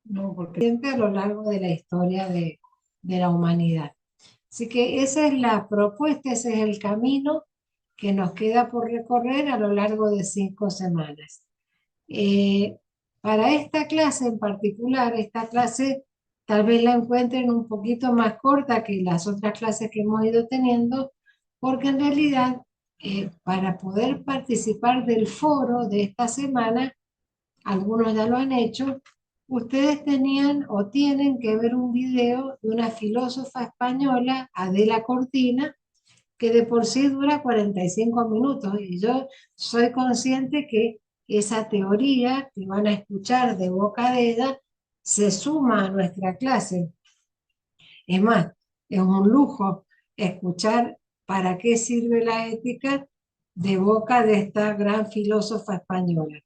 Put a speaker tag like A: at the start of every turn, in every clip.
A: No, porque siempre a lo largo de la historia de la humanidad. Así que esa es la propuesta, ese es el camino que nos queda por recorrer a lo largo de 5 semanas. Eh, para esta clase en particular, esta clase tal vez la encuentren un poquito más corta que las otras clases que hemos ido teniendo, porque en realidad para poder participar del foro de esta semana, algunos ya lo han hecho, ustedes tenían o tienen que ver un video de una filósofa española, Adela Cortina, que de por sí dura 45 minutos. Y yo soy consciente que esa teoría que van a escuchar de boca de ella se suma a nuestra clase. Es más, es un lujo escuchar para qué sirve la ética de boca de esta gran filósofa española.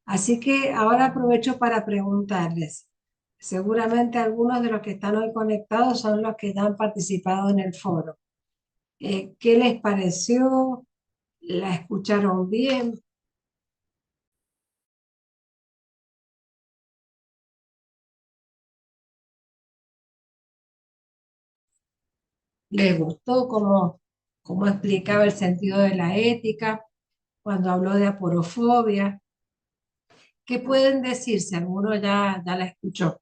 A: Así que ahora aprovecho para preguntarles. Seguramente algunos de los que están hoy conectados son los que ya han participado en el foro. ¿Qué les pareció? ¿La escucharon bien? ¿Les gustó cómo explicaba el sentido de la ética cuando habló de aporofobia? ¿Qué pueden decir si alguno ya la escuchó?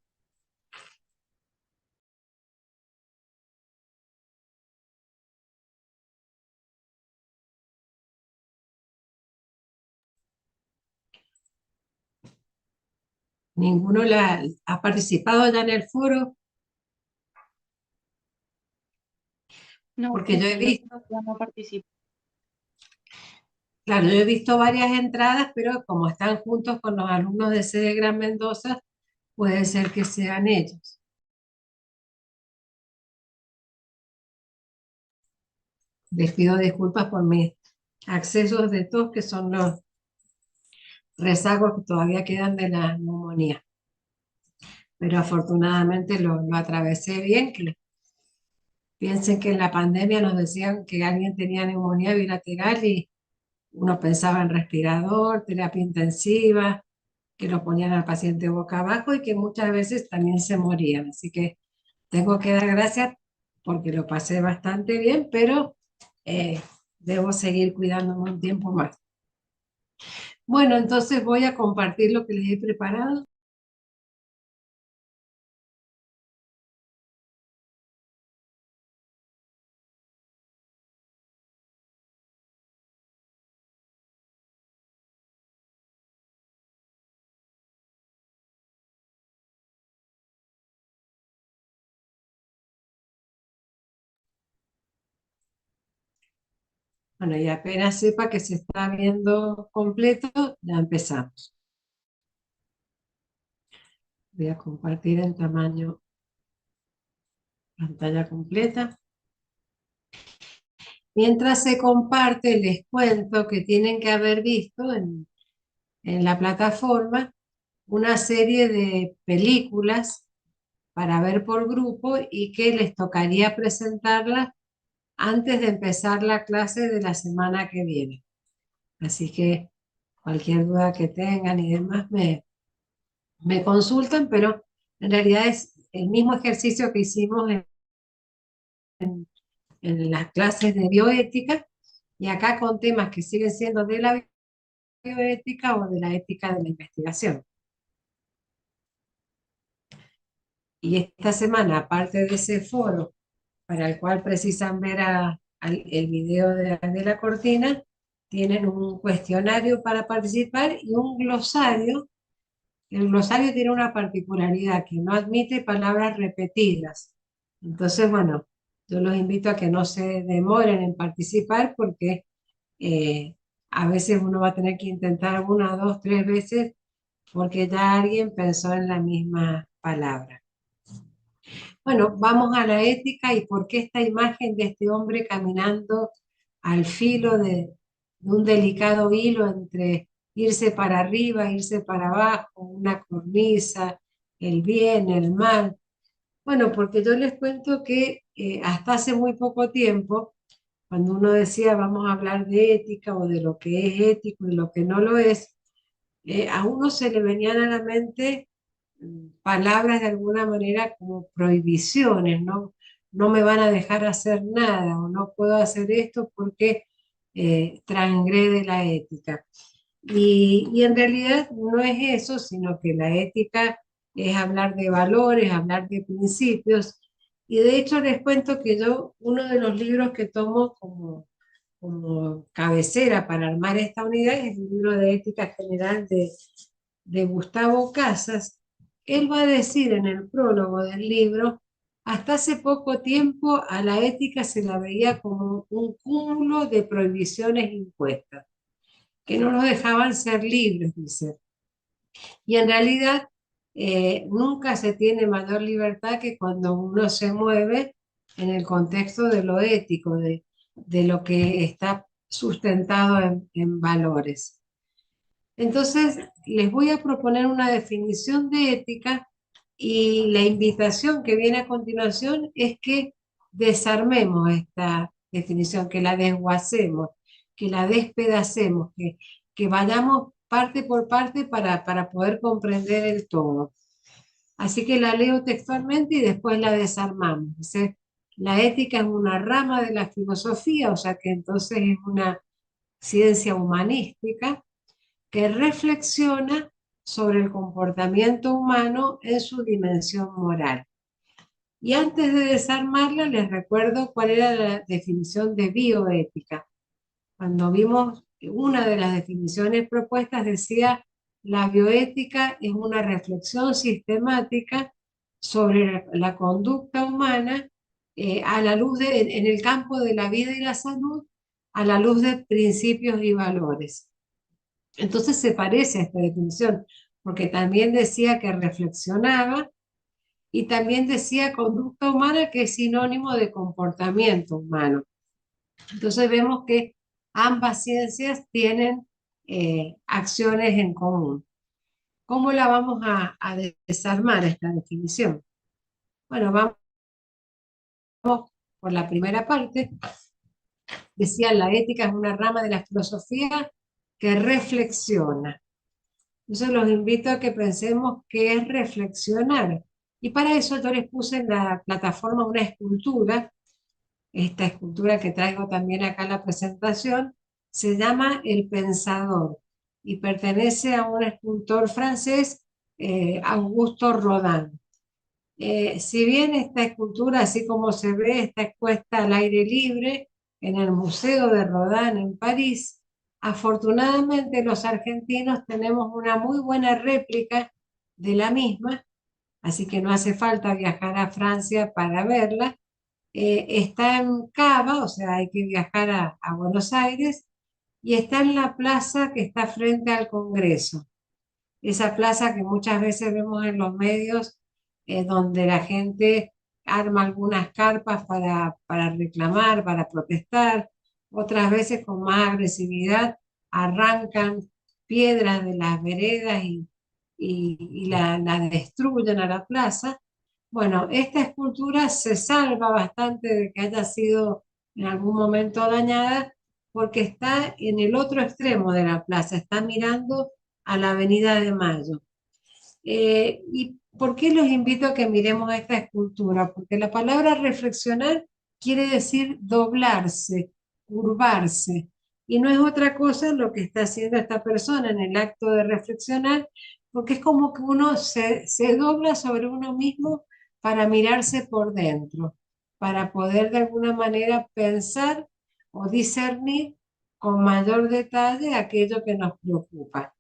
A: ¿Ninguno ha participado ya en el foro?
B: No,
A: Porque yo he visto,
B: ya no participo.
A: claro, yo he visto varias entradas, pero como están juntos con los alumnos de sede Gran Mendoza, puede ser que sean ellos. Les pido disculpas por mis accesos de tos, que son los rezagos que todavía quedan de la neumonía. Pero afortunadamente lo atravesé bien, que piensen que en la pandemia nos decían que alguien tenía neumonía bilateral y uno pensaba en respirador, terapia intensiva, que lo ponían al paciente boca abajo y que muchas veces también se morían. Así que tengo que dar gracias porque lo pasé bastante bien, pero eh, debo seguir cuidándome un tiempo más. Bueno, entonces voy a compartir lo que les he preparado. Bueno, y apenas sepa que se está viendo completo, ya empezamos. Voy a compartir en tamaño pantalla completa. Mientras se comparte, les cuento que tienen que haber visto en la plataforma una serie de películas para ver por grupo y que les tocaría presentarlas antes de empezar la clase de la semana que viene. Así que cualquier duda que tengan y demás me consultan, pero en realidad es el mismo ejercicio que hicimos en las clases de bioética y acá con temas que siguen siendo de la bioética o de la ética de la investigación. Y esta semana, aparte de ese foro para el cual precisan ver el video de la Cortina, tienen un cuestionario para participar y un glosario. El glosario tiene una particularidad que no admite palabras repetidas. Entonces, bueno, yo los invito a que no se demoren en participar porque eh, a veces uno va a tener que intentar una, dos, tres veces porque ya alguien pensó en la misma palabra. Bueno, vamos a la ética y por qué esta imagen de este hombre caminando al filo de un delicado hilo entre irse para arriba, irse para abajo, una cornisa, el bien, el mal. Bueno, porque yo les cuento que hasta hace muy poco tiempo, cuando uno decía vamos a hablar de ética o de lo que es ético y lo que no lo es, a uno se le venían a la mente palabras de alguna manera como prohibiciones, ¿no? No me van a dejar hacer nada o no puedo hacer esto porque transgrede la ética. Y en realidad no es eso, sino que la ética es hablar de valores, hablar de principios. Y de hecho les cuento que yo, uno de los libros que tomo como cabecera para armar esta unidad es el libro de Ética General de Gustavo Casas. Él va a decir en el prólogo del libro, hasta hace poco tiempo a la ética se la veía como un cúmulo de prohibiciones impuestas, que no nos dejaban ser libres, dice. Y en realidad nunca se tiene mayor libertad que cuando uno se mueve en el contexto de lo ético, de lo que está sustentado en valores. Entonces, les voy a proponer una definición de ética y la invitación que viene a continuación es que desarmemos esta definición, que la desguacemos, que la despedacemos, que vayamos parte por parte para poder comprender el todo. Así que la leo textualmente y después la desarmamos. Dice, la ética es una rama de la filosofía, o sea que entonces es una ciencia humanística que reflexiona sobre el comportamiento humano en su dimensión moral. Y antes de desarmarla, les recuerdo cuál era la definición de bioética. Cuando vimos una de las definiciones propuestas, decía, la bioética es una reflexión sistemática sobre la conducta humana a la luz en el campo de la vida y la salud, a la luz de principios y valores. Entonces se parece a esta definición, porque también decía que reflexionaba y también decía conducta humana, que es sinónimo de comportamiento humano. Entonces vemos que ambas ciencias tienen acciones en común. ¿Cómo la vamos a desarmar esta definición? Bueno, vamos por la primera parte. Decía, la ética es una rama de la filosofía que reflexiona. Entonces los invito a que pensemos qué es reflexionar. Y para eso yo les puse en la plataforma una escultura, esta escultura que traigo también acá en la presentación, se llama El Pensador y pertenece a un escultor francés, Augusto Rodin. Si bien esta escultura, así como se ve, está expuesta al aire libre en el Museo de Rodin en París, afortunadamente los argentinos tenemos una muy buena réplica de la misma, así que no hace falta viajar a Francia para verla. Está en Cava, o sea, hay que viajar a Buenos Aires, y está en la plaza que está frente al Congreso, esa plaza que muchas veces vemos en los medios, donde la gente arma algunas carpas para reclamar, para protestar, otras veces con más agresividad arrancan piedras de las veredas y la destruyen a la plaza. Bueno, esta escultura se salva bastante de que haya sido en algún momento dañada porque está en el otro extremo de la plaza, está mirando a la Avenida de Mayo. ¿Y por qué los invito a que miremos esta escultura? Porque la palabra reflexionar quiere decir doblarse, curvarse, y no es otra cosa lo que está haciendo esta persona en el acto de reflexionar, porque es como que uno se dobla sobre uno mismo para mirarse por dentro, para poder de alguna manera pensar o discernir con mayor detalle aquello que nos preocupa.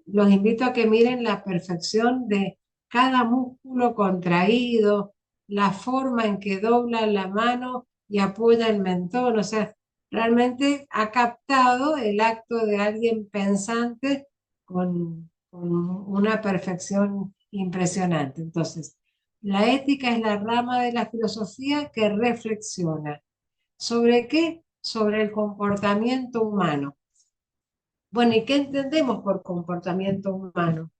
A: Los invito a que miren la perfección de cada músculo contraído, la forma en que dobla la mano y apoya el mentón, o sea, realmente ha captado el acto de alguien pensante con una perfección impresionante. Entonces, la ética es la rama de la filosofía que reflexiona. ¿Sobre qué? Sobre el comportamiento humano. Bueno, ¿y qué entendemos por comportamiento humano?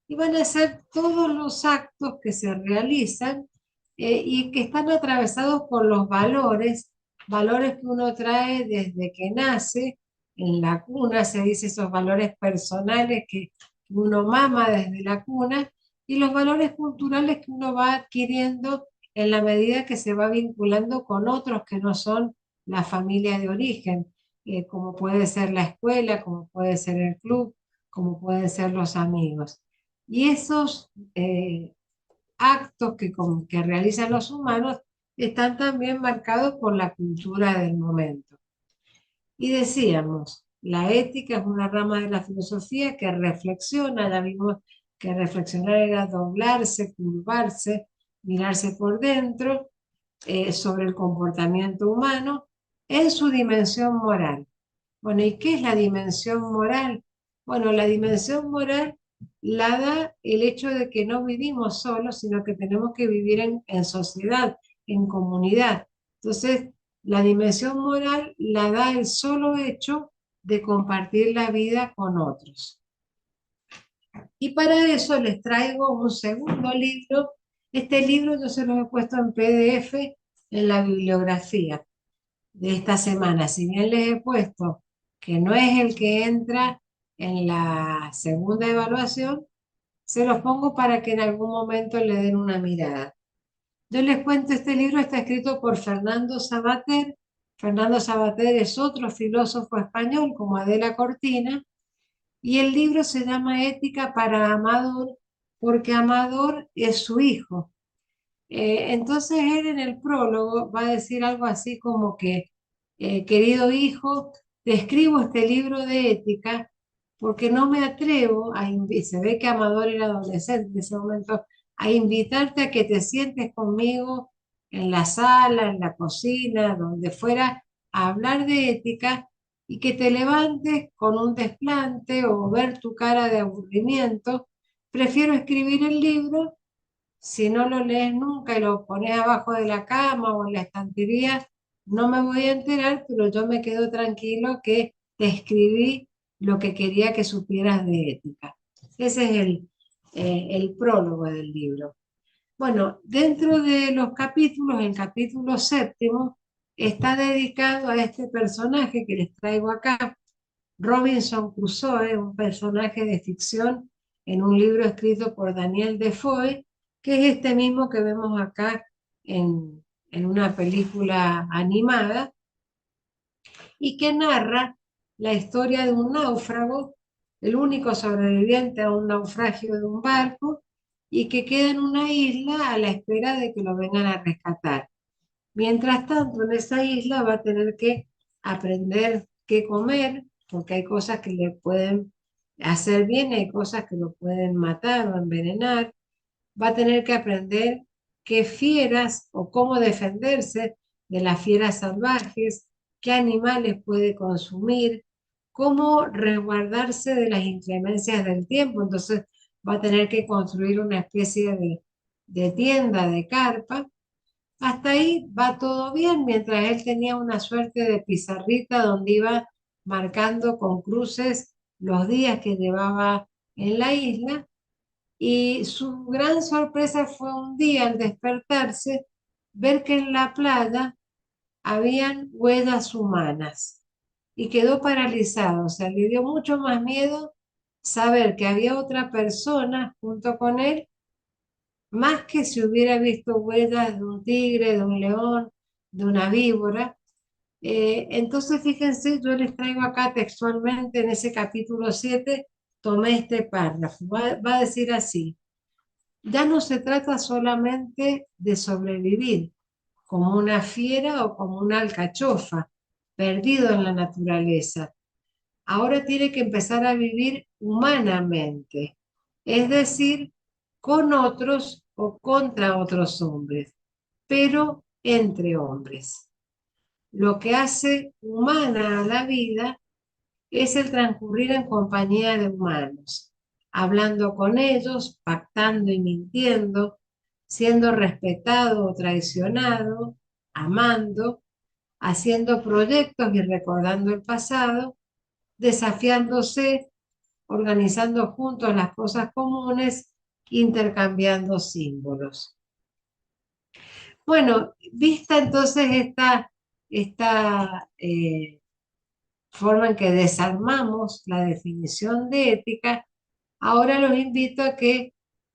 A: Y van a ser todos los actos que se realizan y que están atravesados por los valores, valores que uno trae desde que nace en la cuna, se dice esos valores personales que uno mama desde la cuna y los valores culturales que uno va adquiriendo en la medida que se va vinculando con otros que no son la familia de origen, como puede ser la escuela, como puede ser el club, como pueden ser los amigos. Y esos actos que realizan los humanos están también marcados por la cultura del momento. Y decíamos, la ética es una rama de la filosofía que reflexiona, ya vimos que reflexionar era doblarse, curvarse, mirarse por dentro, sobre el comportamiento humano en su dimensión moral. Bueno, ¿y qué es la dimensión moral? Bueno, la dimensión moral la da el hecho de que no vivimos solos, sino que tenemos que vivir en sociedad, en comunidad. Entonces, la dimensión moral la da el solo hecho de compartir la vida con otros. Y para eso les traigo un segundo libro. Este libro yo se lo he puesto en PDF en la bibliografía de esta semana. Si bien les he puesto que no es el que entra en la segunda evaluación, se los pongo para que en algún momento le den una mirada. Yo les cuento, este libro está escrito por Fernando Savater. Fernando Savater es otro filósofo español como Adela Cortina, y el libro se llama Ética para Amador, porque Amador es su hijo. Entonces él en el prólogo va a decir algo así como que, querido hijo, te escribo este libro de ética porque no me atrevo se ve que Amador era adolescente en ese momento, a invitarte a que te sientes conmigo en la sala, en la cocina, donde fuera a hablar de ética y que te levantes con un desplante o ver tu cara de aburrimiento. Prefiero escribir el libro. Si no lo lees nunca y lo pones abajo de la cama o en la estantería, no me voy a enterar, pero yo me quedo tranquilo que te escribí lo que quería que supieras de ética. Ese es el prólogo del libro. Bueno, dentro de los capítulos, el capítulo séptimo está dedicado a este personaje que les traigo acá, Robinson Crusoe, un personaje de ficción en un libro escrito por Daniel Defoe, que es este mismo que vemos acá en una película animada y que narra la historia de un náufrago, el único sobreviviente a un naufragio de un barco, y que queda en una isla a la espera de que lo vengan a rescatar. Mientras tanto, en esa isla va a tener que aprender qué comer, porque hay cosas que le pueden hacer bien y hay cosas que lo pueden matar o envenenar. Va a tener que aprender qué fieras o cómo defenderse de las fieras salvajes, qué animales puede consumir, cómo resguardarse de las inclemencias del tiempo. Entonces va a tener que construir una especie de tienda, de carpa. Hasta ahí va todo bien, mientras él tenía una suerte de pizarrita donde iba marcando con cruces los días que llevaba en la isla. Y su gran sorpresa fue un día al despertarse, ver que en la playa habían huellas humanas y quedó paralizado. O sea, le dio mucho más miedo saber que había otra persona junto con él, más que si hubiera visto huellas de un tigre, de un león, de una víbora. Entonces, fíjense, yo les traigo acá textualmente en ese capítulo 7, tomé este párrafo. Va a decir así: ya no se trata solamente de sobrevivir como una fiera o como una alcachofa, perdido en la naturaleza. Ahora tiene que empezar a vivir humanamente, es decir, con otros o contra otros hombres, pero entre hombres. Lo que hace humana a la vida es el transcurrir en compañía de humanos, hablando con ellos, pactando y mintiendo, siendo respetado o traicionado, amando, haciendo proyectos y recordando el pasado, desafiándose, organizando juntos las cosas comunes, intercambiando símbolos. Bueno, vista entonces esta forma en que desarmamos la definición de ética, ahora los invito a que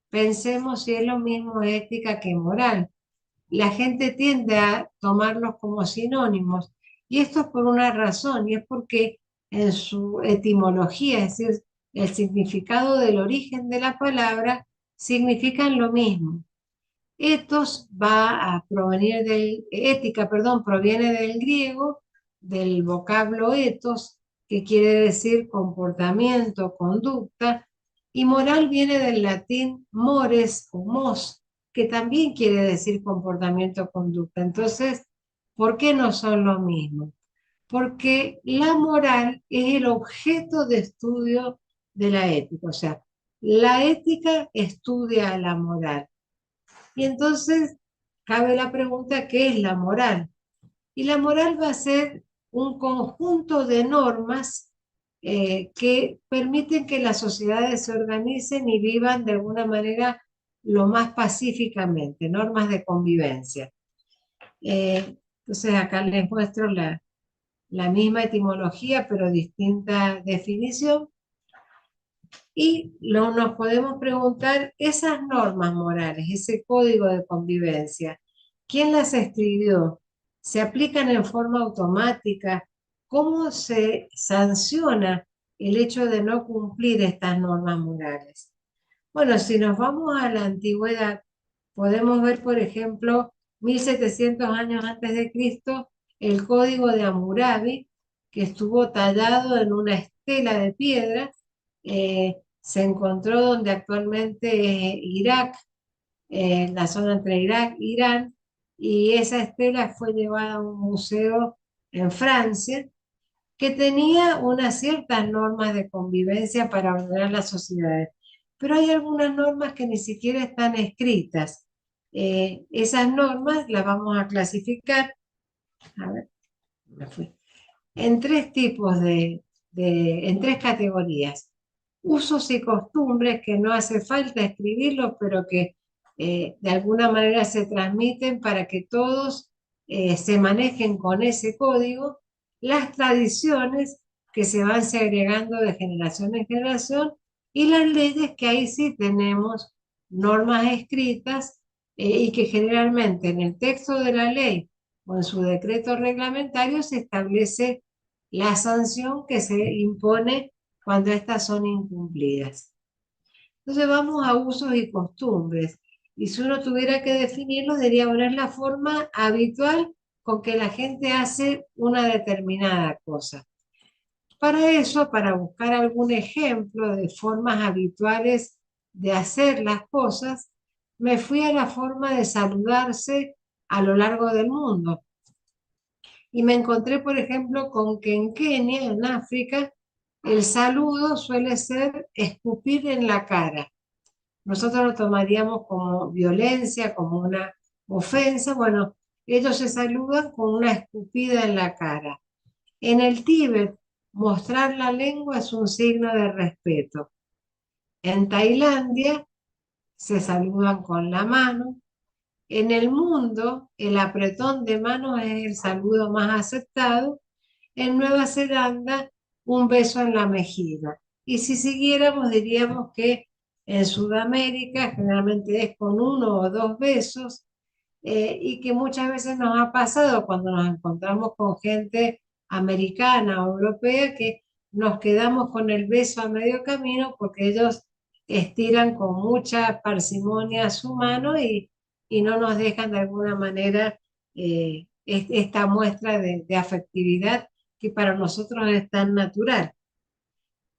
A: pensemos si es lo mismo ética que moral. La gente tiende a tomarlos como sinónimos, y esto es por una razón, y es porque en su etimología, es decir, el significado del origen de la palabra, significan lo mismo. Ethos va a provenir ética, perdón, proviene del griego, del vocablo ethos, que quiere decir comportamiento, conducta, y moral viene del latín mores o mos, que también quiere decir comportamiento, conducta. Entonces, ¿por qué no son lo mismo? Porque la moral es el objeto de estudio de la ética, o sea, la ética estudia a la moral. Y entonces cabe la pregunta, ¿qué es la moral? Y la moral va a ser un conjunto de normas que permiten que las sociedades se organicen y vivan de alguna manera lo más pacíficamente, normas de convivencia. Entonces acá les muestro la misma etimología, pero distinta definición. Y nos podemos preguntar, esas normas morales, ese código de convivencia, ¿quién las escribió? ¿Se aplican en forma automática? ¿Cómo se sanciona el hecho de no cumplir estas normas morales? Bueno, si nos vamos a la antigüedad, podemos ver, por ejemplo, 1700 años antes de Cristo, el código de Hammurabi, que estuvo tallado en una estela de piedra. Se encontró donde actualmente es Irak, en la zona entre Irak e Irán, y esa estela fue llevada a un museo en Francia que tenía unas ciertas normas de convivencia para ordenar las sociedades, pero hay algunas normas que ni siquiera están escritas. Esas normas las vamos a clasificar, a ver, me fui, en tres tipos en tres categorías. Usos y costumbres que no hace falta escribirlos, pero que de alguna manera se transmiten para que todos se manejen con ese código. Las tradiciones que se van segregando de generación en generación y las leyes que ahí sí tenemos normas escritas y que generalmente en el texto de la ley o en su decreto reglamentario se establece la sanción que se impone cuando estas son incumplidas. Entonces vamos a usos y costumbres. Y si uno tuviera que definirlo, diría, bueno, es la forma habitual con que la gente hace una determinada cosa. Para eso, para buscar algún ejemplo de formas habituales de hacer las cosas, me fui a la forma de saludarse a lo largo del mundo. Y me encontré, por ejemplo, con que en Kenia, en África, el saludo suele ser escupir en la cara. Nosotros lo tomaríamos como violencia, como una ofensa. Bueno, ellos se saludan con una escupida en la cara. En el Tíbet, mostrar la lengua es un signo de respeto. En Tailandia, se saludan con la mano. En el mundo, el apretón de manos es el saludo más aceptado. En Nueva Zelanda, un beso en la mejilla. Y si siguiéramos, diríamos que en Sudamérica generalmente es con uno o dos besos, y que muchas veces nos ha pasado cuando nos encontramos con gente americana o europea que nos quedamos con el beso a medio camino porque ellos estiran con mucha parsimonia su mano y no nos dejan de alguna manera esta muestra de afectividad que para nosotros es tan natural.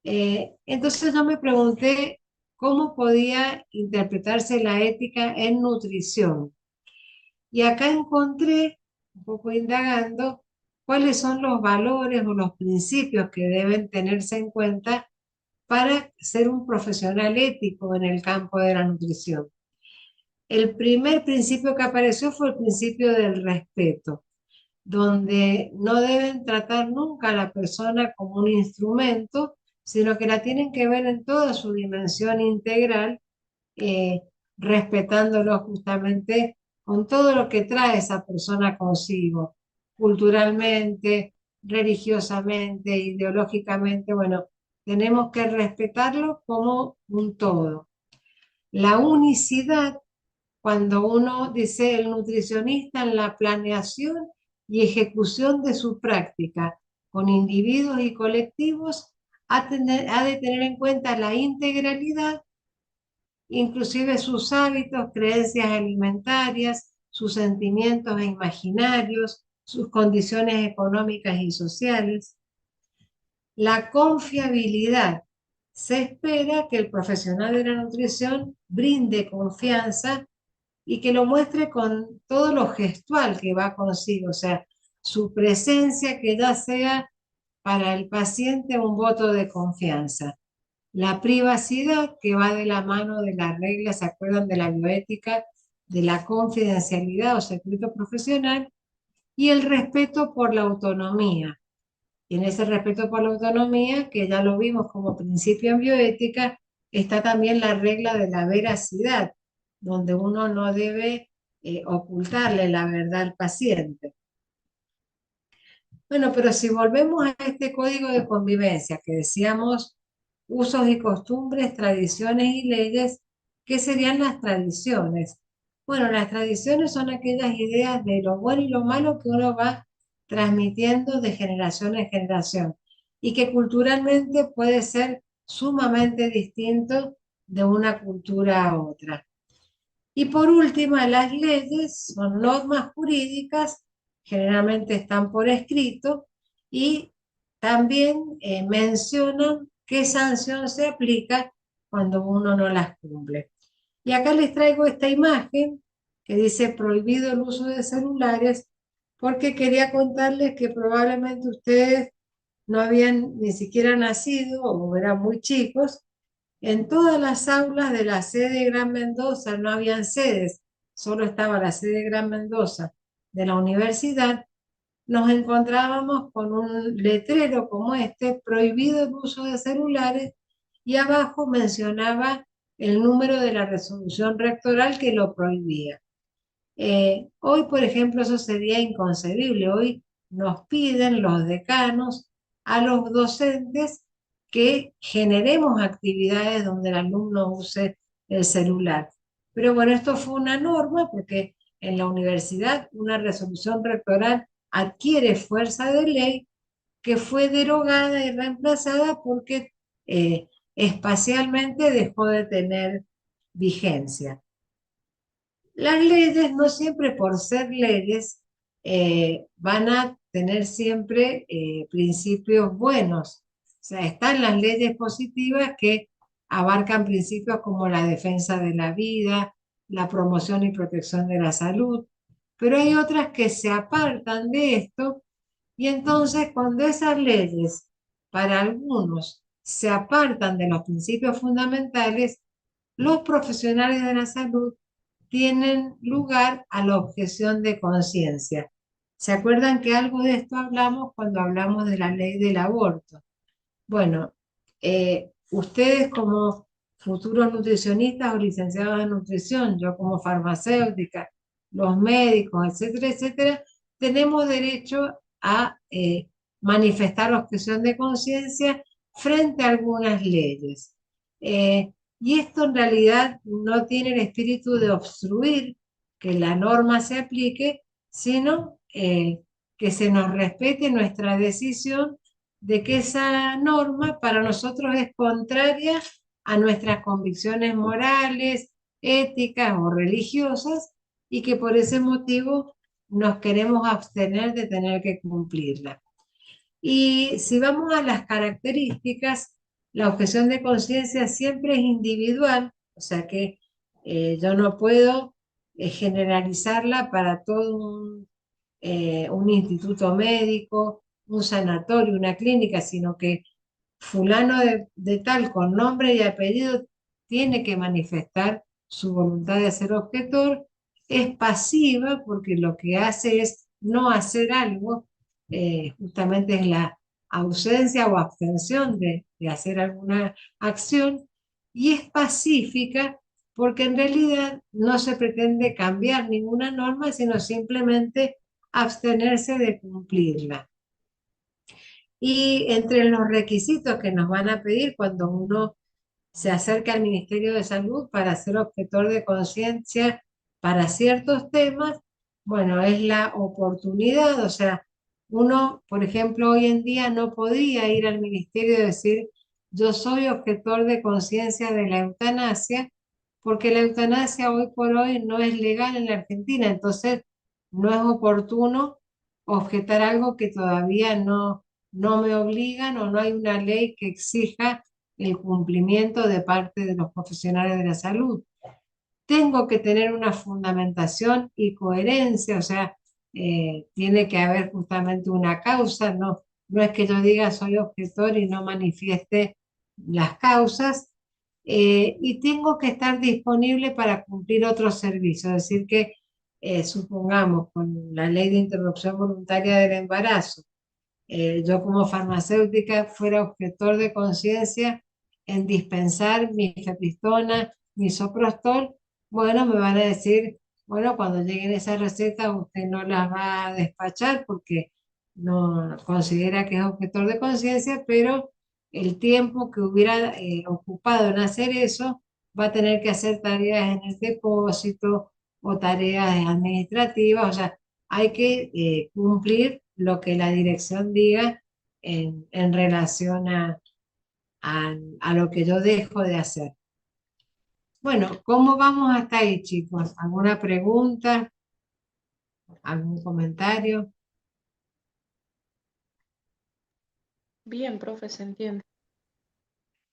A: Entonces yo me pregunté cómo podía interpretarse la ética en nutrición. Y acá encontré, un poco indagando, cuáles son los valores o los principios que deben tenerse en cuenta para ser un profesional ético en el campo de la nutrición. El primer principio que apareció fue el principio del respeto, donde no deben tratar nunca a la persona como un instrumento, sino que la tienen que ver en toda su dimensión integral, eh, respetándolo justamente con todo lo que trae esa persona consigo, culturalmente, religiosamente, ideológicamente, bueno, tenemos que respetarlo como un todo. La unicidad, cuando uno dice el nutricionista en la planeación y ejecución de su práctica con individuos y colectivos, ha de tener en cuenta la integralidad, inclusive sus hábitos, creencias alimentarias, sus sentimientos e imaginarios, sus condiciones económicas y sociales. La confiabilidad. Se espera que el profesional de la nutrición brinde confianza y que lo muestre con todo lo gestual que va consigo, o sea, su presencia que ya sea para el paciente un voto de confianza. La privacidad que va de la mano de las reglas, ¿se acuerdan de la bioética? De la confidencialidad o secreto profesional y el respeto por la autonomía. Y en ese respeto por la autonomía, que ya lo vimos como principio en bioética, está también la regla de la veracidad, donde uno no debe ocultarle la verdad al paciente. Bueno, pero si volvemos a este código de convivencia que decíamos, usos y costumbres, tradiciones y leyes, ¿qué serían las tradiciones? Bueno, las tradiciones son aquellas ideas de lo bueno y lo malo que uno va transmitiendo de generación en generación y que culturalmente puede ser sumamente distinto de una cultura a otra. Y por último, las leyes son normas jurídicas, generalmente están por escrito y también mencionan qué sanción se aplica cuando uno no las cumple. Y acá les traigo esta imagen que dice prohibido el uso de celulares porque quería contarles que probablemente ustedes no habían ni siquiera nacido o eran muy chicos. En todas las aulas de la sede Gran Mendoza no habían sedes, solo estaba la sede Gran Mendoza de la universidad. Nos encontrábamos con un letrero como este, prohibido el uso de celulares, y abajo mencionaba el número de la resolución rectoral que lo prohibía. Hoy, por ejemplo, eso sería inconcebible. Hoy nos piden los decanos a los docentes que generemos actividades donde el alumno use el celular. Pero bueno, esto fue una norma porque en la universidad una resolución rectoral adquiere fuerza de ley que fue derogada y reemplazada porque espacialmente dejó de tener vigencia. Las leyes no siempre por ser leyes van a tener siempre principios buenos. O sea, están las leyes positivas que abarcan principios como la defensa de la vida, la promoción y protección de la salud, pero hay otras que se apartan de esto y entonces cuando esas leyes para algunos se apartan de los principios fundamentales, los profesionales de la salud tienen lugar a la objeción de conciencia. ¿Se acuerdan que algo de esto hablamos cuando hablamos de la ley del aborto? Bueno, ustedes como futuros nutricionistas o licenciados en nutrición, yo como farmacéutica, los médicos, etcétera, etcétera, tenemos derecho a manifestar objeción de conciencia frente a algunas leyes. Y esto en realidad no tiene el espíritu de obstruir que la norma se aplique, sino que se nos respete nuestra decisión de que esa norma para nosotros es contraria a nuestras convicciones morales, éticas o religiosas y que por ese motivo nos queremos abstener de tener que cumplirla. Y si vamos a las características, la objeción de conciencia siempre es individual, o sea que yo no puedo generalizarla para todo un instituto médico, un sanatorio, una clínica, sino que fulano de tal con nombre y apellido tiene que manifestar su voluntad de ser objetor. Es pasiva porque lo que hace es no hacer algo, justamente es la ausencia o abstención de hacer alguna acción, y es pacífica porque en realidad no se pretende cambiar ninguna norma, sino simplemente abstenerse de cumplirla. Y entre los requisitos que nos van a pedir cuando uno se acerca al Ministerio de Salud para ser objetor de conciencia para ciertos temas, bueno, es la oportunidad, o sea, uno, por ejemplo, hoy en día no podría ir al ministerio y decir, yo soy objetor de conciencia de la eutanasia, porque la eutanasia hoy por hoy no es legal en la Argentina, entonces no es oportuno objetar algo que todavía no me obligan o no hay una ley que exija el cumplimiento de parte de los profesionales de la salud. Tengo que tener una fundamentación y coherencia, o sea, tiene que haber justamente una causa, no es que yo diga soy objetor y no manifieste las causas, y tengo que estar disponible para cumplir otros servicios, es decir, que supongamos con la ley de interrupción voluntaria del embarazo, yo como farmacéutica fuera objetor de conciencia en dispensar mi gefistona, mi soprostol, bueno, me van a decir, bueno, cuando lleguen esas recetas usted no las va a despachar porque no considera que es objetor de conciencia, pero el tiempo que hubiera ocupado en hacer eso va a tener que hacer tareas en el depósito o tareas administrativas, o sea, hay que cumplir lo que la dirección diga en relación a lo que yo dejo de hacer. Bueno, ¿cómo vamos hasta ahí, chicos? ¿Alguna pregunta? ¿Algún comentario?
B: Bien, profe, se entiende.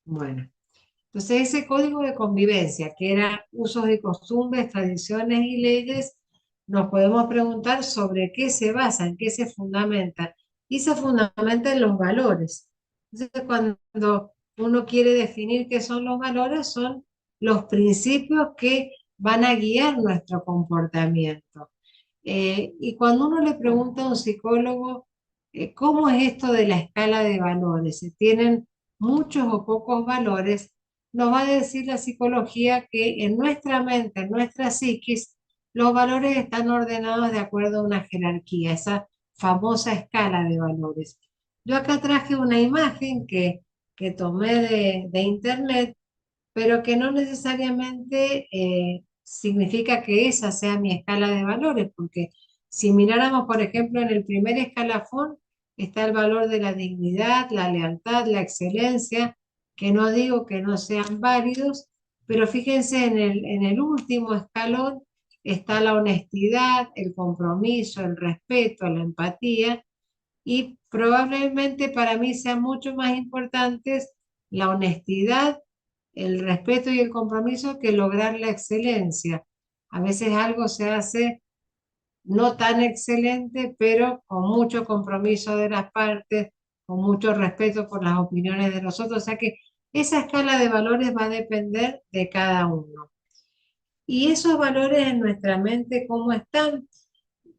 A: Bueno, entonces ese código de convivencia, que era usos y costumbres, tradiciones y leyes, nos podemos preguntar sobre qué se basa, en qué se fundamenta. Y se fundamenta en los valores. Entonces, cuando uno quiere definir qué son los valores, son los principios que van a guiar nuestro comportamiento. Y cuando uno le pregunta a un psicólogo, ¿cómo es esto de la escala de valores? ¿Se tienen muchos o pocos valores? Nos va a decir la psicología que en nuestra mente, en nuestra psiquis, los valores están ordenados de acuerdo a una jerarquía, esa famosa escala de valores. Yo acá traje una imagen que tomé de internet, pero que no necesariamente significa que esa sea mi escala de valores, porque si miráramos, por ejemplo, en el primer escalafón está el valor de la dignidad, la lealtad, la excelencia, que no digo que no sean válidos, pero fíjense en el último escalón está la honestidad, el compromiso, el respeto, la empatía, y probablemente para mí sean mucho más importantes la honestidad, el respeto y el compromiso que lograr la excelencia. A veces algo se hace no tan excelente, pero con mucho compromiso de las partes, con mucho respeto por las opiniones de los otros. O sea que esa escala de valores va a depender de cada uno. Y esos valores en nuestra mente, ¿cómo están?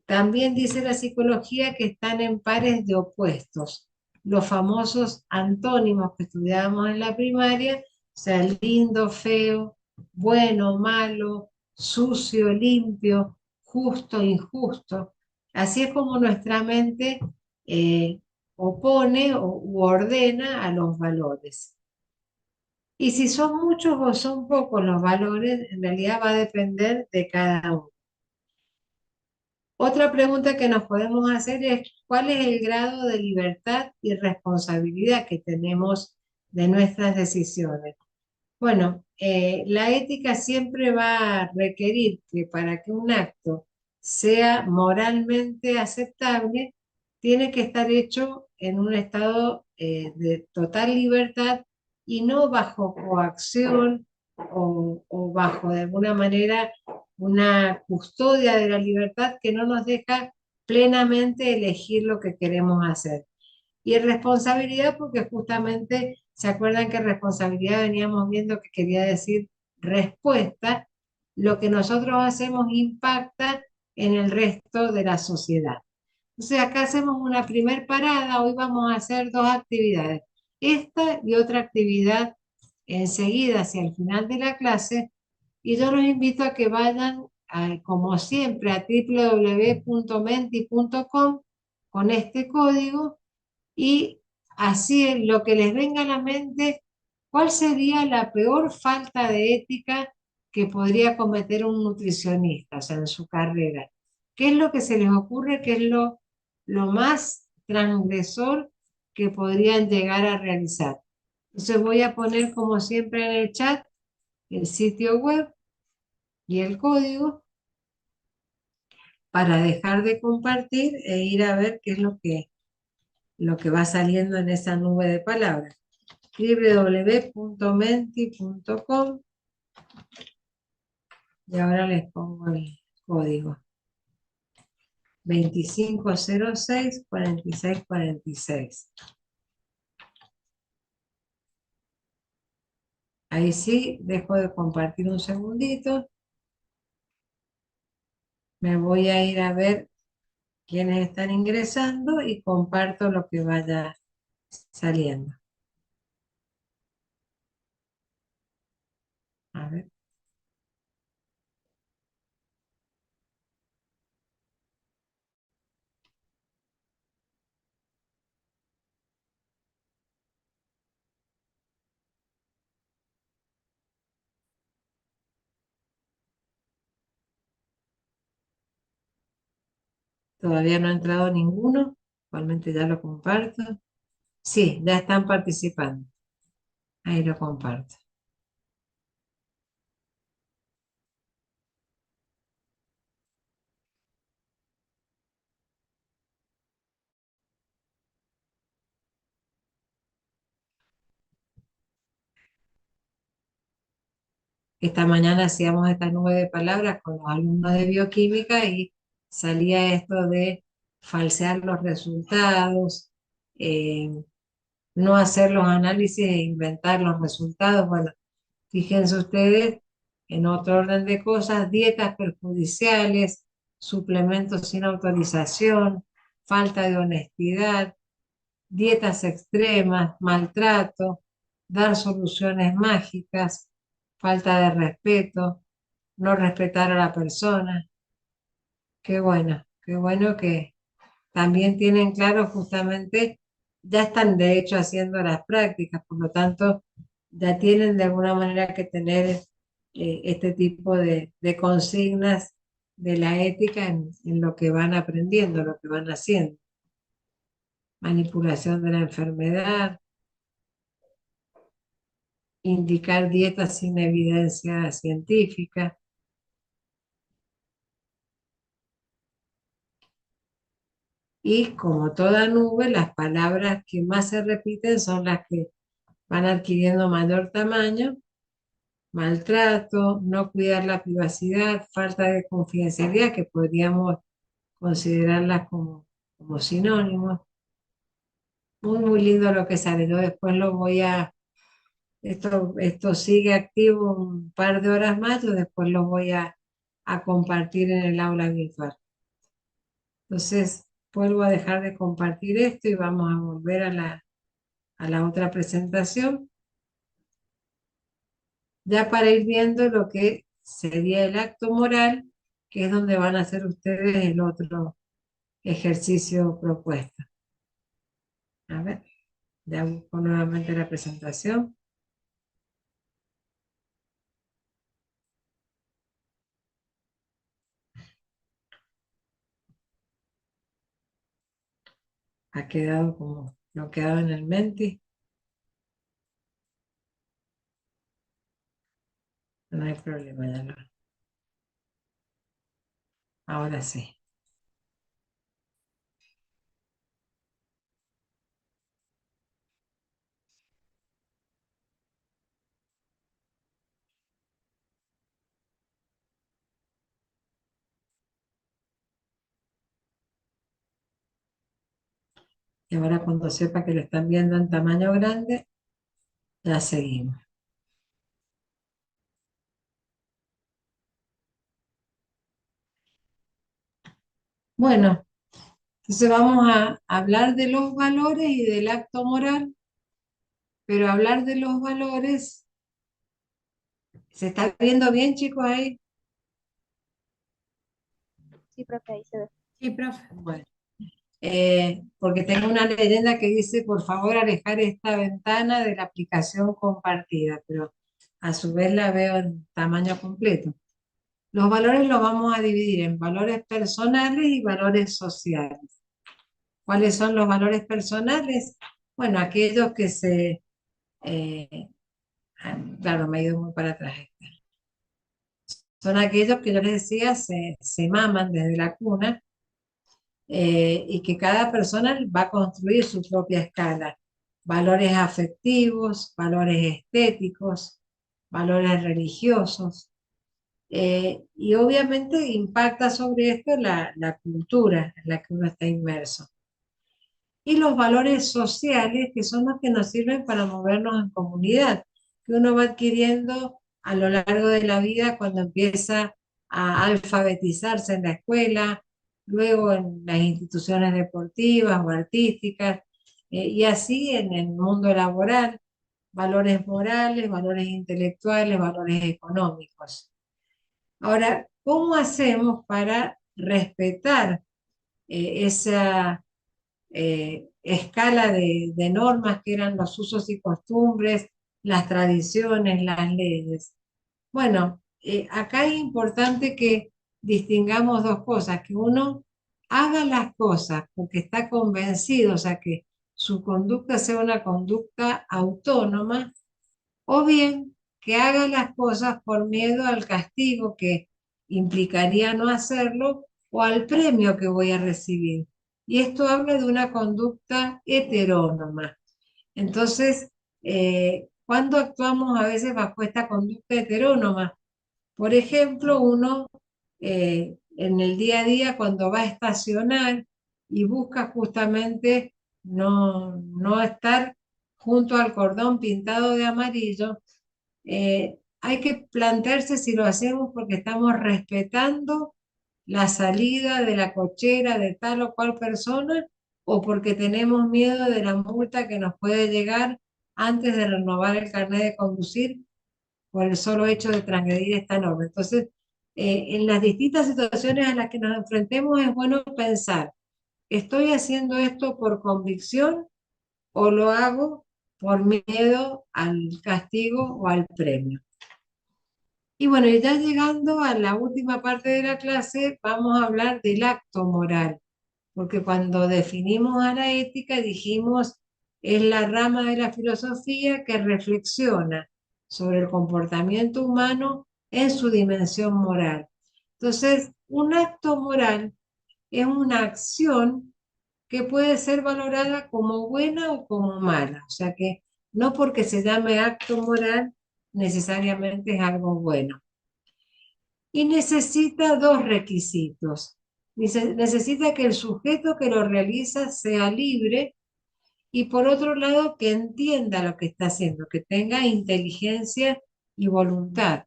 A: También dice la psicología que están en pares de opuestos, los famosos antónimos que estudiábamos en la primaria, o sea, lindo, feo, bueno, malo, sucio, limpio, justo, injusto. Así es como nuestra mente eh, opone u ordena a los valores. Y si son muchos o son pocos los valores, en realidad va a depender de cada uno. Otra pregunta que nos podemos hacer es, ¿cuál es el grado de libertad y responsabilidad que tenemos de nuestras decisiones? Bueno, la ética siempre va a requerir que para que un acto sea moralmente aceptable, tiene que estar hecho en un estado de total libertad y no bajo coacción o bajo de alguna manera una custodia de la libertad que no nos deja plenamente elegir lo que queremos hacer. Y responsabilidad, porque justamente, ¿se acuerdan que responsabilidad veníamos viendo que quería decir respuesta? Lo que nosotros hacemos impacta en el resto de la sociedad. Entonces acá hacemos una primer parada, hoy vamos a hacer dos actividades, esta y otra actividad enseguida hacia el final de la clase, y yo los invito a que vayan, como siempre, a www.menti.com con este código y Así es, lo que les venga a la mente, ¿cuál sería la peor falta de ética que podría cometer un nutricionista, o sea, en su carrera? ¿Qué es lo que se les ocurre que es lo más transgresor que podrían llegar a realizar? Entonces voy a poner como siempre en el chat el sitio web y el código para dejar de compartir e ir a ver qué es lo que va saliendo en esa nube de palabras. www.menti.com y ahora les pongo el código 2506-4646. Ahí sí, dejo de compartir un segundito. Me voy a ir a ver quiénes están ingresando y comparto lo que vaya saliendo. A ver. Todavía no ha entrado ninguno. Igualmente ya lo comparto. Sí, ya están participando. Ahí lo comparto. Esta mañana hacíamos esta nube de palabras con los alumnos de bioquímica y salía esto de falsear los resultados, eh, no hacer los análisis e inventar los resultados. Bueno, fíjense ustedes, en otro orden de cosas, dietas perjudiciales, suplementos sin autorización, falta de honestidad, dietas extremas, maltrato, dar soluciones mágicas, falta de respeto, no respetar a la persona. Qué bueno que también tienen claro justamente, ya están de hecho haciendo las prácticas, por lo tanto, ya tienen de alguna manera que tener este tipo de consignas de la ética en lo que van aprendiendo, lo que van haciendo. Manipulación de la enfermedad, indicar dietas sin evidencia científica. Y como toda nube, las palabras que más se repiten son las que van adquiriendo mayor tamaño: maltrato, no cuidar la privacidad, falta de confidencialidad, que podríamos considerarlas como sinónimos. Muy, muy lindo lo que sale. Yo después lo voy a, esto sigue activo un par de horas más, yo después lo voy a compartir en el aula virtual. Entonces, vuelvo a dejar de compartir esto y vamos a volver a la otra presentación, ya para ir viendo lo que sería el acto moral, que es donde van a hacer ustedes el otro ejercicio propuesto. A ver, ya busco nuevamente la presentación. Ha quedado como bloqueado en el Menti. No hay problema, ya no. Ahora sí. Y ahora cuando sepa que lo están viendo en tamaño grande, ya seguimos. Bueno, entonces vamos a hablar de los valores y del acto moral, pero hablar de los valores, ¿se está viendo bien, chicos, ahí?
C: Sí, profe, ahí se ve.
D: Sí, profe.
A: Bueno, porque tengo una leyenda que dice, por favor, alejar esta ventana de la aplicación compartida, pero a su vez la veo en tamaño completo. Los valores los vamos a dividir en valores personales y valores sociales. ¿Cuáles son los valores personales? Bueno, aquellos que eh, claro, me he ido muy para atrás. Son aquellos que yo les decía, se maman desde la cuna, y que cada persona va a construir su propia escala. Valores afectivos, valores estéticos, valores religiosos. Y obviamente impacta sobre esto la cultura en la que uno está inmerso. Y los valores sociales, que son los que nos sirven para movernos en comunidad, que uno va adquiriendo a lo largo de la vida cuando empieza a alfabetizarse en la escuela, luego en las instituciones deportivas o artísticas, y así en el mundo laboral, valores morales, valores intelectuales, valores económicos. Ahora, ¿cómo hacemos para respetar esa escala de normas que eran los usos y costumbres, las tradiciones, las leyes? Bueno, acá es importante que distingamos dos cosas, que uno haga las cosas porque está convencido, o sea, que su conducta sea una conducta autónoma, o bien que haga las cosas por miedo al castigo que implicaría no hacerlo o al premio que voy a recibir. Y esto habla de una conducta heterónoma. Entonces, ¿cuándo actuamos a veces bajo esta conducta heterónoma? Por ejemplo, uno en el día a día cuando va a estacionar y busca justamente no estar junto al cordón pintado de amarillo, hay que plantearse si lo hacemos porque estamos respetando la salida de la cochera de tal o cual persona o porque tenemos miedo de la multa que nos puede llegar antes de renovar el carnet de conducir por el solo hecho de transgredir esta norma. Entonces, en las distintas situaciones a las que nos enfrentemos es bueno pensar, ¿estoy haciendo esto por convicción o lo hago por miedo al castigo o al premio? Y bueno, y ya llegando a la última parte de la clase, vamos a hablar del acto moral, porque cuando definimos a la ética dijimos es la rama de la filosofía que reflexiona sobre el comportamiento humano en su dimensión moral. Entonces, un acto moral es una acción que puede ser valorada como buena o como mala, o sea que no porque se llame acto moral necesariamente es algo bueno. Y necesita dos requisitos. Necesita que el sujeto que lo realiza sea libre y por otro lado que entienda lo que está haciendo, que tenga inteligencia y voluntad.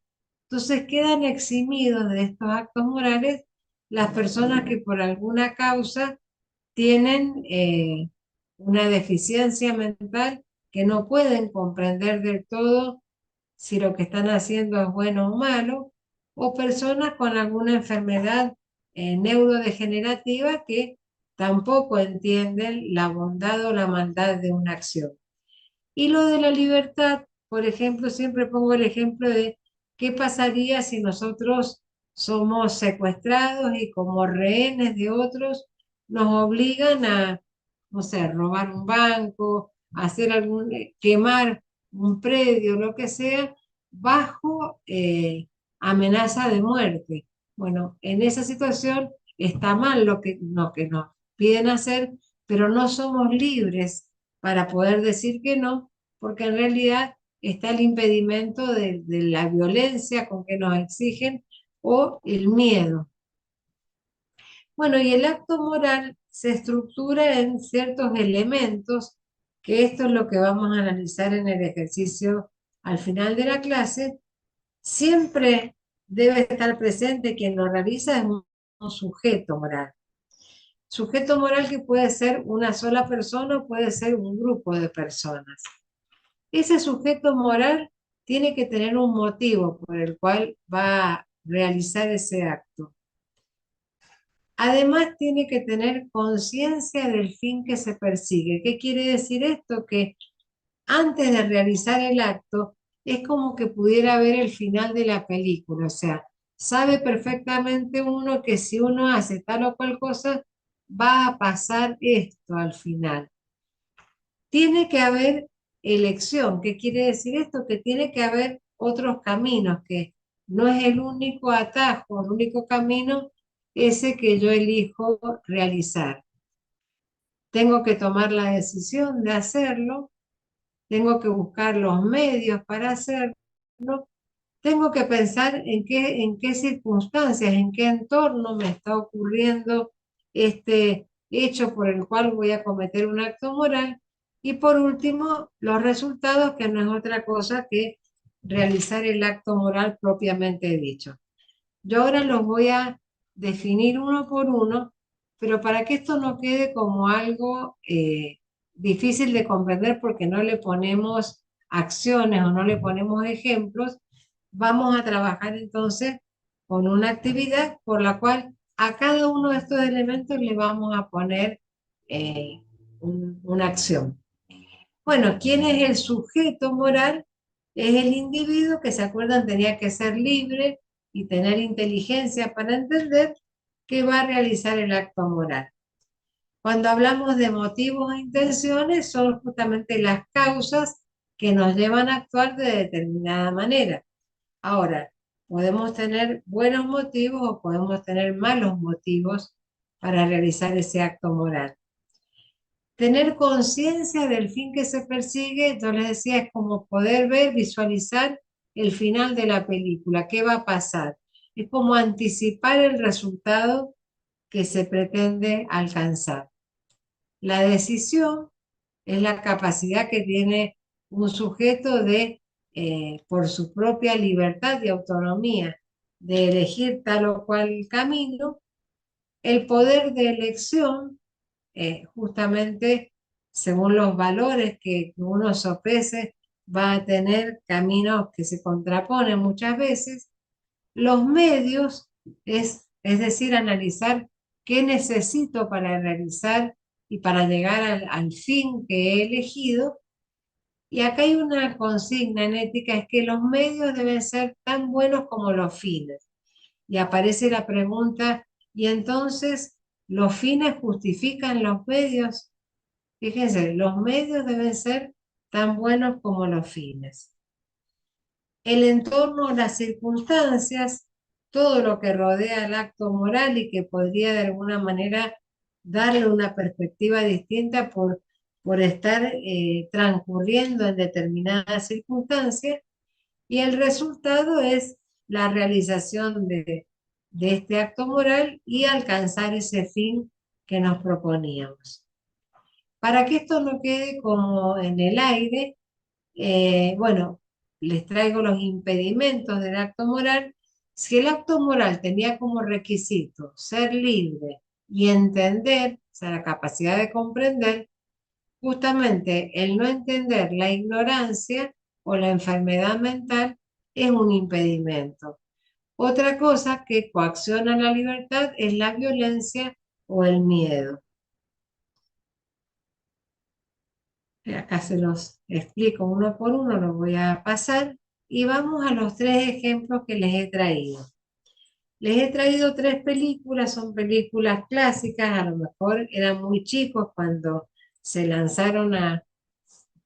A: Entonces quedan eximidos de estos actos morales las personas que por alguna causa tienen una deficiencia mental, que no pueden comprender del todo si lo que están haciendo es bueno o malo, o personas con alguna enfermedad neurodegenerativa que tampoco entienden la bondad o la maldad de una acción. Y lo de la libertad, por ejemplo, siempre pongo el ejemplo de qué pasaría si nosotros somos secuestrados y como rehenes de otros nos obligan a, no sé, robar un banco, hacer algún, quemar un predio, lo que sea, bajo amenaza de muerte. Bueno, en esa situación está mal lo que nos piden hacer, pero no somos libres para poder decir que no, porque en realidad está el impedimento de la violencia con que nos exigen o el miedo. Bueno, y el acto moral se estructura en ciertos elementos, que esto es lo que vamos a analizar en el ejercicio al final de la clase. Siempre debe estar presente quien lo realiza es un sujeto moral. Sujeto moral que puede ser una sola persona o puede ser un grupo de personas. Ese sujeto moral tiene que tener un motivo por el cual va a realizar ese acto. Además, tiene que tener conciencia del fin que se persigue. ¿Qué quiere decir esto? Que antes de realizar el acto, es como que pudiera ver el final de la película. O sea, sabe perfectamente uno que si uno hace tal o cual cosa, va a pasar esto al final. Tiene que haber elección. ¿Qué quiere decir esto? Que tiene que haber otros caminos, que no es el único atajo, el único camino ese que yo elijo realizar. Tengo que tomar la decisión de hacerlo, tengo que buscar los medios para hacerlo, tengo que pensar en qué circunstancias, en qué entorno me está ocurriendo este hecho por el cual voy a cometer un acto moral. Y por último, los resultados, que no es otra cosa que realizar el acto moral propiamente dicho. Yo ahora los voy a definir uno por uno, pero para que esto no quede como algo difícil de comprender porque no le ponemos acciones o no le ponemos ejemplos, vamos a trabajar entonces con una actividad por la cual a cada uno de estos elementos le vamos a poner una acción. Bueno, ¿quién es el sujeto moral? Es el individuo que, se acuerdan, tenía que ser libre y tener inteligencia para entender que va a realizar el acto moral. Cuando hablamos de motivos e intenciones, son justamente las causas que nos llevan a actuar de determinada manera. Ahora, podemos tener buenos motivos o podemos tener malos motivos para realizar ese acto moral. Tener conciencia del fin que se persigue, yo les decía, es como poder ver, visualizar el final de la película, qué va a pasar. Es como anticipar el resultado que se pretende alcanzar. La decisión es la capacidad que tiene un sujeto de, por su propia libertad y autonomía, de elegir tal o cual camino. El poder de elección, justamente según los valores que uno sopese, va a tener caminos que se contraponen muchas veces. Los medios es decir, analizar qué necesito para realizar y para llegar al fin que he elegido. Y acá hay una consigna en ética, es que los medios deben ser tan buenos como los fines. Y aparece la pregunta, ¿y entonces los fines justifican los medios? Fíjense, los medios deben ser tan buenos como los fines. El entorno, las circunstancias, todo lo que rodea el acto moral y que podría de alguna manera darle una perspectiva distinta por estar transcurriendo en determinadas circunstancias, y el resultado es la realización de este acto moral y alcanzar ese fin que nos proponíamos. Para que esto no quede como en el aire, bueno, les traigo los impedimentos del acto moral. Si el acto moral tenía como requisito ser libre y entender, o sea, la capacidad de comprender, justamente el no entender, la ignorancia o la enfermedad mental es un impedimento. Otra cosa que coacciona la libertad es la violencia o el miedo. Acá se los explico uno por uno, los voy a pasar y vamos a los tres ejemplos que les he traído. Les he traído tres películas, son películas clásicas, a lo mejor eran muy chicos cuando se lanzaron a-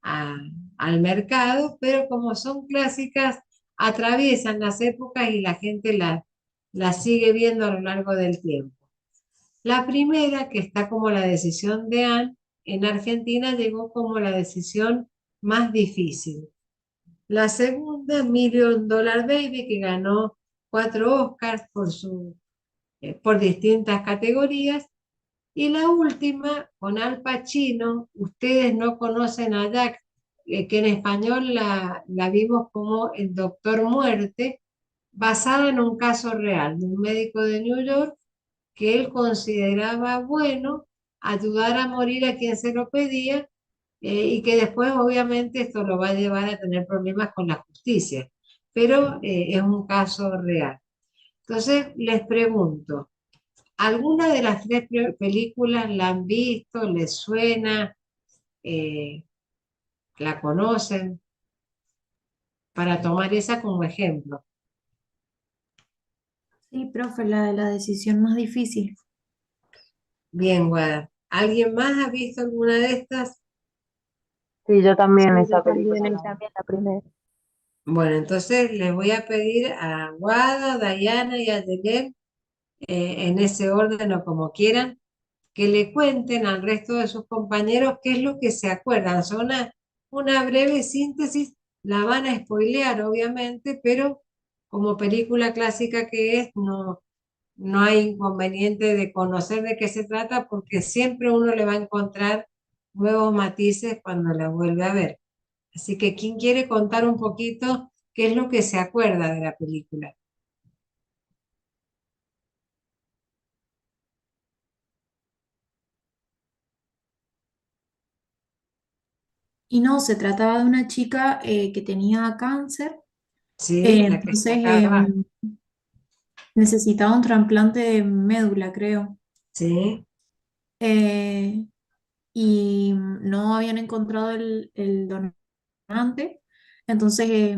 A: al mercado, pero como son clásicas, atraviesan las épocas y la gente las sigue viendo a lo largo del tiempo. La primera, que está como la decisión de Anne, en Argentina llegó como la decisión más difícil. La segunda, Million Dollar Baby, que ganó 4 Oscars por distintas categorías. Y la última, con Al Pacino, ustedes no conocen a Jack, que en español la vimos como El Doctor Muerte, basada en un caso real de un médico de New York que él consideraba bueno ayudar a morir a quien se lo pedía, y que después obviamente esto lo va a llevar a tener problemas con la justicia, pero es un caso real. Entonces les pregunto, ¿Alguna de las tres películas la han visto, les suena, eh, la conocen? Para tomar esa como ejemplo.
C: Sí, profe, la de la decisión más difícil.
A: Bien, Guada. ¿Alguien más ha visto alguna de estas?
D: Sí, yo
B: Sí,
D: también
B: yo
D: esa
B: también
D: película
B: y
D: la vi.
B: también la primera.
A: Bueno, entonces les voy a pedir a Guada, Dayana y a Yelén, en ese orden o como quieran, que le cuenten al resto de sus compañeros qué es lo que se acuerdan. Son una breve síntesis, la van a spoilear obviamente, pero como película clásica que es, no hay inconveniente de conocer de qué se trata porque siempre uno le va a encontrar nuevos matices cuando la vuelve a ver. Así que, ¿quién quiere contar un poquito qué es lo que se acuerda de la película?
C: Y no, se trataba de una chica que tenía cáncer,
A: Sí, la que está
C: entonces
A: acá abajo.
C: necesitaba un trasplante de médula, creo.
A: Sí,
C: Eh, y no habían encontrado el donante, entonces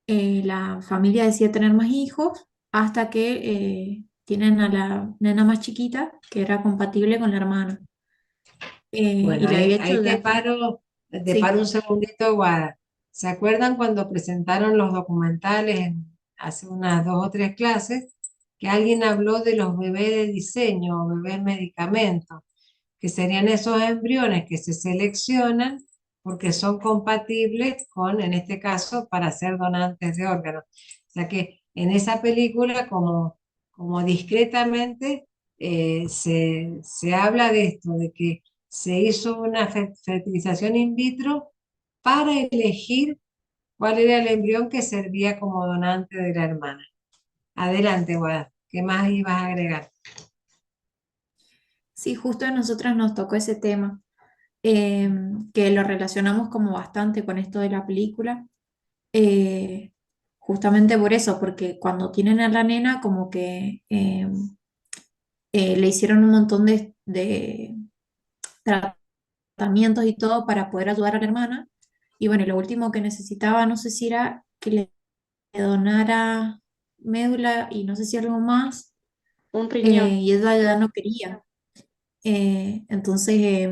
C: la familia decide tener más hijos hasta que tienen a la nena más chiquita que era compatible con la hermana.
A: bueno,
C: Y le había
A: ahí
C: hecho ya,
A: te paro
C: sí,
A: un segundito, Guada. ¿Se acuerdan cuando presentaron los documentales hace unas 2 o 3 clases que alguien habló de los bebés de diseño o bebés medicamentos? Que serían esos embriones que se seleccionan porque son compatibles con, en este caso, para ser donantes de órganos. O sea que en esa película, como discretamente, se habla de esto, de que se hizo una fertilización in vitro para elegir cuál era el embrión que servía como donante de la hermana. Adelante, Guada, ¿qué más ibas a agregar?
C: sí, justo a nosotras nos tocó ese tema, eh, que lo relacionamos como bastante con esto de la película, eh, justamente por eso, porque cuando tienen a la nena como que le hicieron un montón de tratamientos y todo para poder ayudar a la hermana. Y bueno, y lo último que necesitaba, no sé si era que le donara médula y no sé si algo más,
B: Un riñón.
C: y ella ya no quería. Entonces,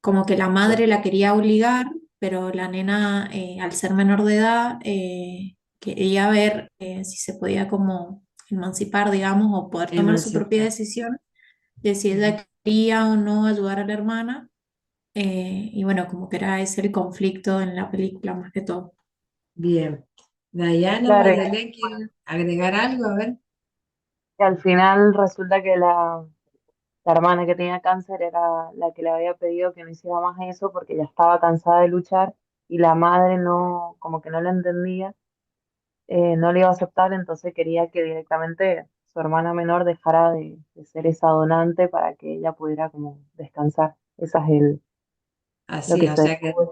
C: como que la madre la quería obligar, pero la nena, al ser menor de edad, quería ver si se podía como emancipar, digamos, o poder tomar su propia
A: Emancipar.
C: decisión de si
A: Ujú.
C: ella quería o no ayudar a la hermana. Y bueno, como que era ese el conflicto en la película más que todo.
A: Bien. Dayana o
D: Claro,
A: Ayelen, ¿quieren agregar algo? A ver.
D: y al final resulta que la hermana que tenía cáncer era la que le había pedido que no hiciera más eso porque ya estaba cansada de luchar y la madre no, como que no la entendía, no le iba a aceptar, entonces quería que directamente su hermana menor dejara de ser esa donante para que ella pudiera como descansar. Esa es lo
A: Así,
D: que
A: o
D: se
A: sea que
D: descubre.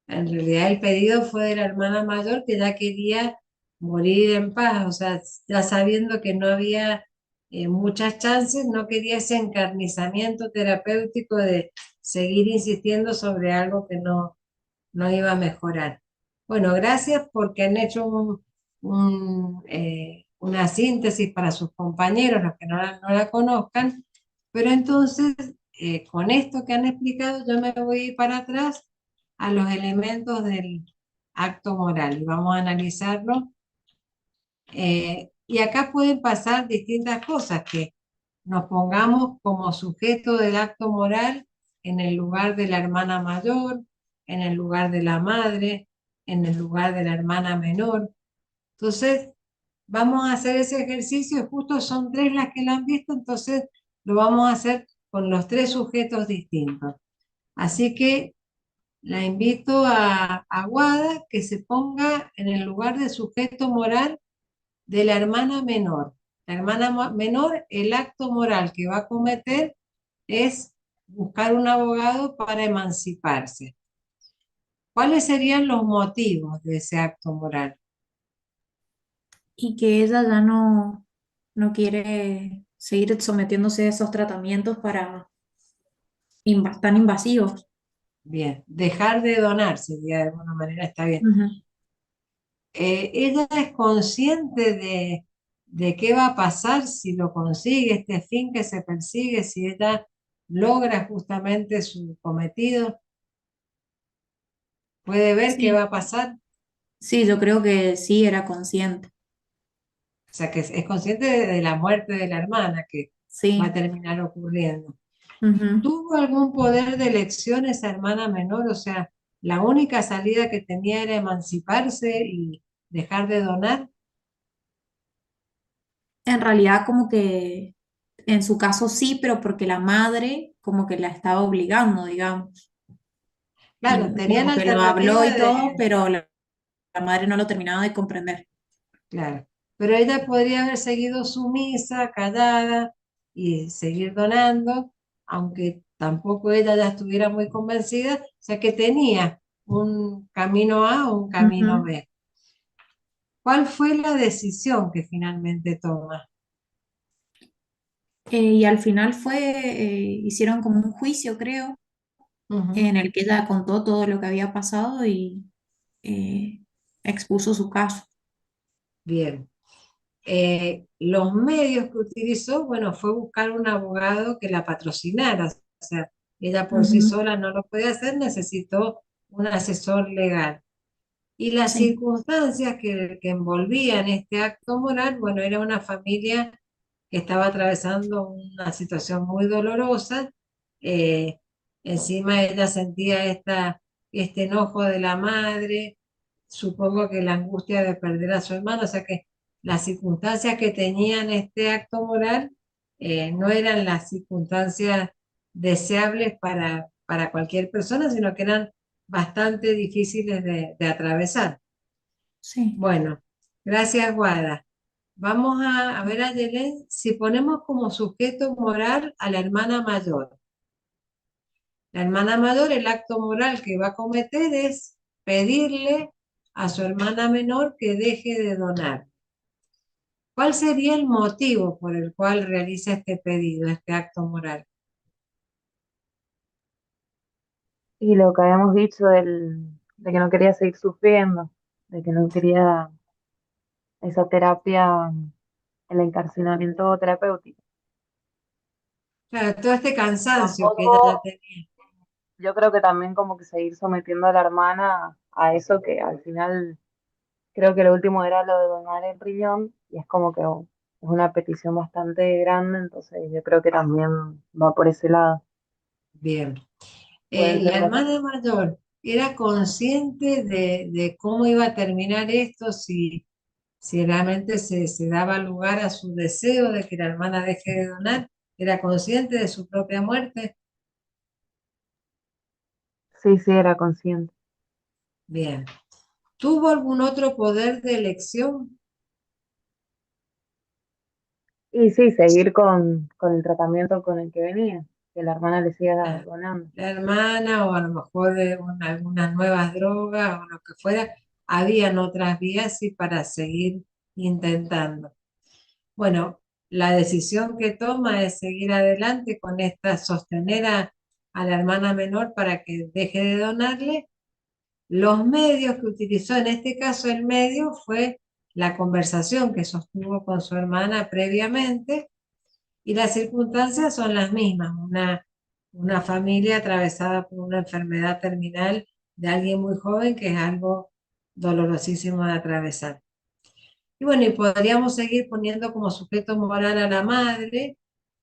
A: en realidad el pedido fue de la hermana mayor que ya quería morir en paz, o sea, ya sabiendo que no había muchas chances, no quería ese encarnizamiento terapéutico de seguir insistiendo sobre algo que no iba a mejorar. Bueno, gracias porque han hecho una síntesis para sus compañeros, los que no la conozcan, pero entonces, con esto que han explicado, yo me voy a ir para atrás a los elementos del acto moral y vamos a analizarlo. Y acá pueden pasar distintas cosas, que nos pongamos como sujeto del acto moral en el lugar de la hermana mayor, en el lugar de la madre, en el lugar de la hermana menor. Entonces, vamos a hacer ese ejercicio, justo son tres las que lo han visto, entonces lo vamos a hacer con los tres sujetos distintos. Así que la invito a Guada que se ponga en el lugar de sujeto moral de la hermana menor. La hermana menor, el acto moral que va a cometer es buscar un abogado para emanciparse. ¿Cuáles serían los motivos de ese acto moral?
C: Y que ella ya no quiere seguir sometiéndose a esos tratamientos tan invasivos.
A: Bien, dejar de donar sería de alguna manera, está bien.
C: Ujú.
A: Ella es consciente de qué va a pasar si lo consigue, este fin que se persigue, si ella logra justamente su cometido, puede ver qué
C: Sí,
A: va a pasar, o
C: sí, yo creo que sí era consciente.
A: sea que es consciente de la muerte de la hermana que va a
C: Sí.
A: terminar ocurriendo.
C: Ujú.
A: ¿Tuvo algún poder de elección esa hermana menor? O sea, la única salida que tenía era emanciparse y dejar de donar.
C: En realidad como que en su caso sí, pero porque la madre como que la estaba obligando, digamos.
A: Claro,
C: Y
A: tenía
C: como
A: la
C: que lo habló
A: alternativa
C: y todo,
A: de,
C: pero la madre no lo terminaba de comprender.
A: claro, pero ella podría haber seguido sumisa, callada y seguir donando, aunque tampoco ella ya estuviera muy convencida, o sea que tenía un camino A o un camino
C: Ujú.
A: B. ¿Cuál fue la decisión que finalmente toma?
C: Y al final hicieron como un juicio, creo,
A: Ujú.
C: en el que ella contó todo lo que había pasado y eh, expuso su caso.
A: Bien. Los medios que utilizó, bueno, fue buscar un abogado que la patrocinara, o sea, ella por sí
C: Ujú.
A: sola no lo podía hacer, necesitó un asesor legal. Y las
C: Sí,
A: circunstancias que envolvían este acto moral, bueno, era una familia que estaba atravesando una situación muy dolorosa. eh, Encima ella sentía este enojo de la madre, supongo que la angustia de perder a su hermano, o sea que las circunstancias que tenían este acto moral no eran las circunstancias deseables para cualquier persona, sino que eran bastante difíciles de atravesar.
C: sí.
A: Bueno, gracias, Guada. Vamos a ver a Yelén si ponemos como sujeto moral a la hermana mayor. La hermana mayor, el acto moral que va a cometer es pedirle a su hermana menor que deje de donar. ¿Cuál sería el motivo por el cual realiza este pedido, este acto moral?
D: Y lo que habíamos dicho de que no quería seguir sufriendo, de que no quería esa terapia, el encarcelamiento terapéutico.
A: Claro, todo este cansancio que ella ya
D: Tampoco,
A: tenía.
D: yo creo que también como que seguir sometiendo a la hermana a eso que al final creo que lo último era lo de donar el riñón y es como que es una petición bastante grande, entonces yo creo que también va por ese lado.
A: Bien.
D: Puede ser
A: La
D: por ahí.
A: hermana mayor era consciente de cómo iba a terminar esto, si realmente se daba lugar a su deseo de que la hermana deje de donar, era consciente de su propia muerte.
D: Sí, sí, era consciente.
A: Bien. ¿Tuvo algún otro poder de elección?
D: Y sí, seguir con el tratamiento con el que venía, que la hermana le siga
A: La,
D: donando.
A: la hermana o a lo mejor algunas nuevas drogas o lo que fuera, habían otras vías y para seguir intentando. Bueno, la decisión que toma es seguir adelante con esta, sostener a la hermana menor para que deje de donarle. Los medios que utilizó, en este caso el medio fue la conversación que sostuvo con su hermana previamente y las circunstancias son las mismas, una familia atravesada por una enfermedad terminal de alguien muy joven que es algo dolorosísimo de atravesar. Y bueno, y podríamos seguir poniendo como sujeto moral a la madre,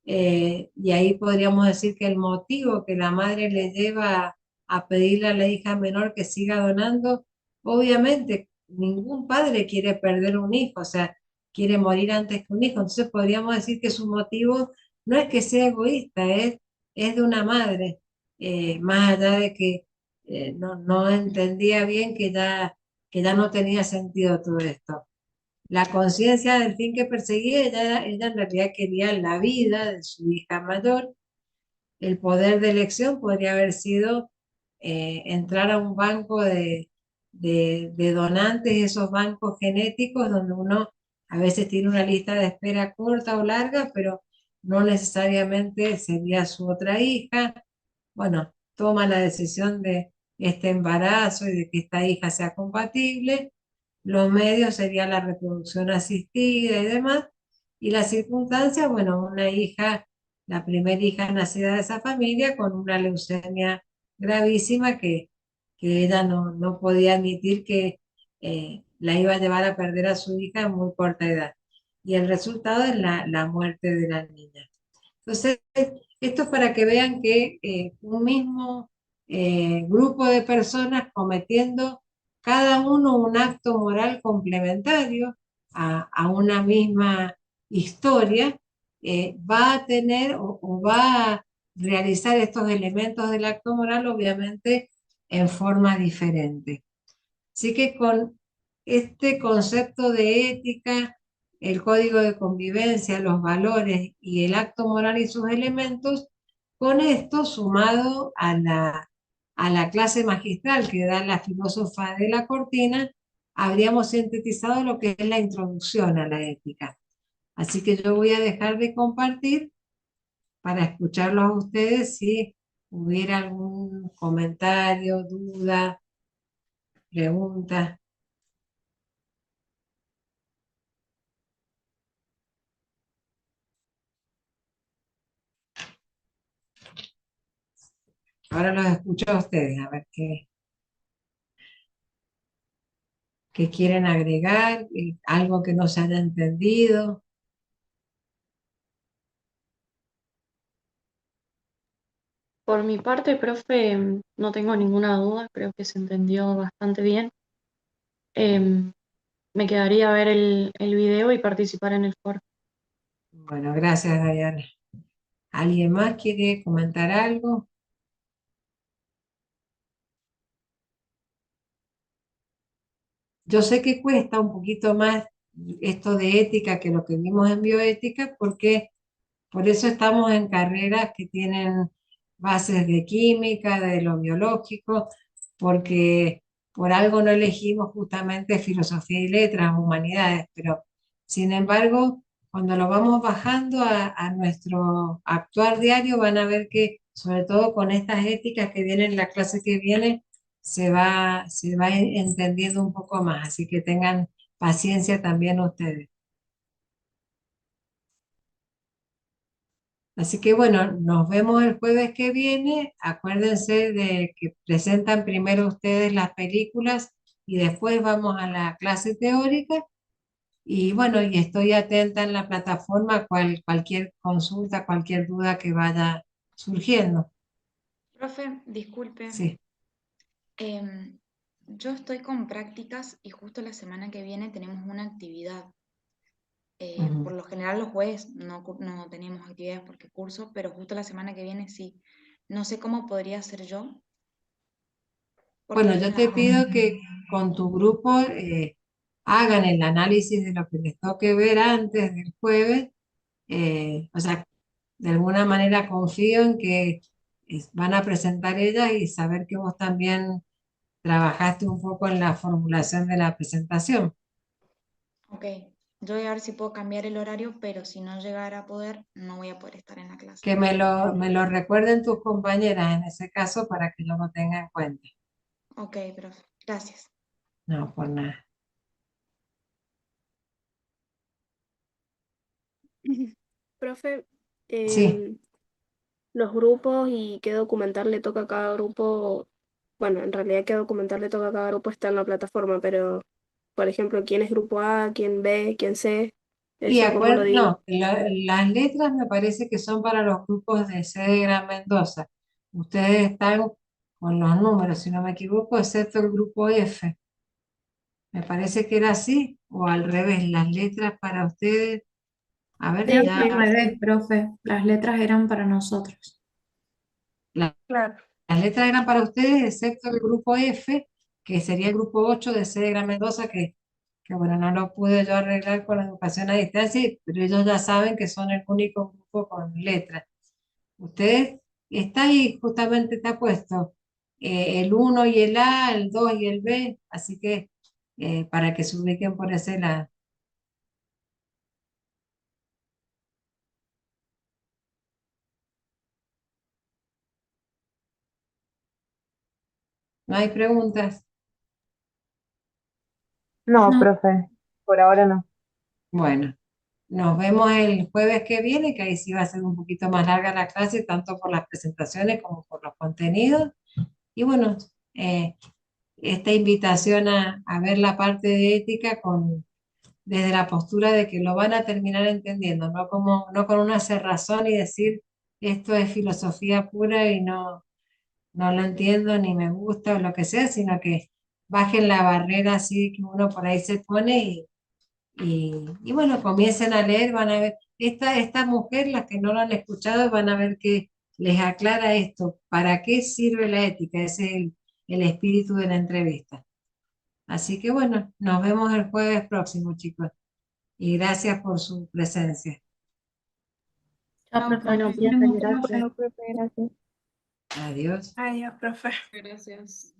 A: y ahí podríamos decir que el motivo que la madre le lleva a pedirle a la hija menor que siga donando, obviamente ningún padre quiere perder un hijo, o sea, quiere morir antes que un hijo. Entonces podríamos decir que su motivo no es que sea egoísta, es de una madre, más allá de que no entendía bien que ya no tenía sentido todo esto. La conciencia del fin que perseguía, ella en realidad quería la vida de su hija mayor. El poder de elección podría haber sido entrar a un banco de donantes, esos bancos genéticos donde uno a veces tiene una lista de espera corta o larga, pero no necesariamente sería su otra hija. Bueno, toma la decisión de este embarazo y de que esta hija sea compatible. Los medios sería la reproducción asistida y demás. Y las circunstancias, bueno, una hija, la primera hija nacida de esa familia con una leucemia gravísima que ella no podía admitir que la iba a llevar a perder a su hija en muy corta edad. Y el resultado es la muerte de la niña. Entonces, esto es para que vean que un mismo grupo de personas cometiendo cada uno un acto moral complementario a una misma historia, va a tener o va a realizar estos elementos del acto moral, obviamente, en forma diferente. Así que con este concepto de ética, el código de convivencia, los valores y el acto moral y sus elementos, con esto sumado a la clase magistral que da la filósofa de la Cortina, habríamos sintetizado lo que es la introducción a la ética. Así que yo voy a dejar de compartir para escucharlos a ustedes si hubiera algún comentario, duda, pregunta. Ahora los escucho a ustedes, a ver qué quieren agregar, algo que no se haya entendido.
B: Por mi parte, profe, no tengo ninguna duda, creo que se entendió bastante bien. Em, Me quedaría ver el video y participar en el foro.
A: Bueno, gracias, Dayana. ¿Alguien más quiere comentar algo? Yo sé que cuesta un poquito más esto de ética que lo que vimos en bioética, porque por eso estamos en carreras que tienen bases de química, de lo biológico, porque por algo no elegimos justamente filosofía y letras, humanidades, pero sin embargo, cuando lo vamos bajando a nuestro actuar diario, van a ver que, sobre todo con estas éticas que vienen en la clase que viene, se va entendiendo un poco más, así que tengan paciencia también ustedes. Así que bueno, nos vemos el jueves que viene. Acuérdense de que presentan primero ustedes las películas y después vamos a la clase teórica. Y bueno, y estoy atenta en la plataforma a cualquier consulta, cualquier duda que vaya surgiendo.
E: Profe, disculpe,
A: Sí.
E: em, yo estoy con prácticas y justo la semana que viene tenemos una actividad. Por
A: Ujú.
E: lo general los jueves no tenemos actividades porque curso, pero justo la semana que viene sí. No sé cómo podría hacer yo, porque
A: Bueno,
E: es
A: yo
E: en
A: te
E: la...
A: pido que con tu grupo hagan el análisis de lo que les toque ver antes del jueves. O sea, de alguna manera confío en que van a presentar ellas y saber que vos también trabajaste un poco en la formulación de la presentación.
E: Ok, yo voy a ver si puedo cambiar el horario, pero si no llegara a poder, no voy a poder estar en la clase.
A: Que me lo recuerden tus compañeras en ese caso para que yo lo tenga en cuenta.
E: Ok, profe, gracias.
A: No, por nada.
F: Profe,
A: Sí,
F: em, los grupos y qué documental le toca a cada grupo, bueno, en realidad qué documental le toca a cada grupo está en la plataforma, pero por ejemplo, quién es grupo A, quién B, quién C,
A: y
F: eso cómo lo digo.
A: no, las letras me parece que son para los grupos de C de Gran Mendoza. Ustedes están con los números, si no me equivoco, excepto el grupo F. Me parece que era así, o al revés, las letras para ustedes. A ver,
C: Sí,
F: F,
C: al
A: ya,
C: revés, profe. Las letras eran para nosotros.
A: la-
F: claro.
A: las letras eran para ustedes, excepto el grupo F, que sería el grupo 8 de C de Gran Mendoza, que bueno, no lo pude yo arreglar con la educación a distancia, pero ellos ya saben que son el único grupo con letras. Ustedes, está ahí, justamente está puesto el uno y el A, el 2 y el B, así que para que se ubiquen por ese lado. ¿No hay preguntas?
D: No,
C: No,
D: profe, por ahora no.
A: Bueno, nos vemos el jueves que viene, que ahí sí va a ser un poquito más larga la clase, tanto por las presentaciones como por los contenidos. Y bueno, esta invitación a ver la parte de ética desde la postura de que lo van a terminar entendiendo, no con una cerrazón y decir esto es filosofía pura y no lo entiendo ni me gusta o lo que sea, sino que bajen la barrera así que uno por ahí se pone y bueno, comiencen a leer, van a ver, esta mujer, las que no lo han escuchado, van a ver que les aclara esto, ¿para qué sirve la ética? Ese es el espíritu de la entrevista. Así que bueno, nos vemos el jueves próximo, chicos, y gracias por su presencia.
C: chao, profe.
B: Bueno,
C: Nos
B: profe,
C: vemos.
B: gracias.
D: Bueno, profe, gracias.
A: Adiós.
G: Adiós, profe.
B: Gracias.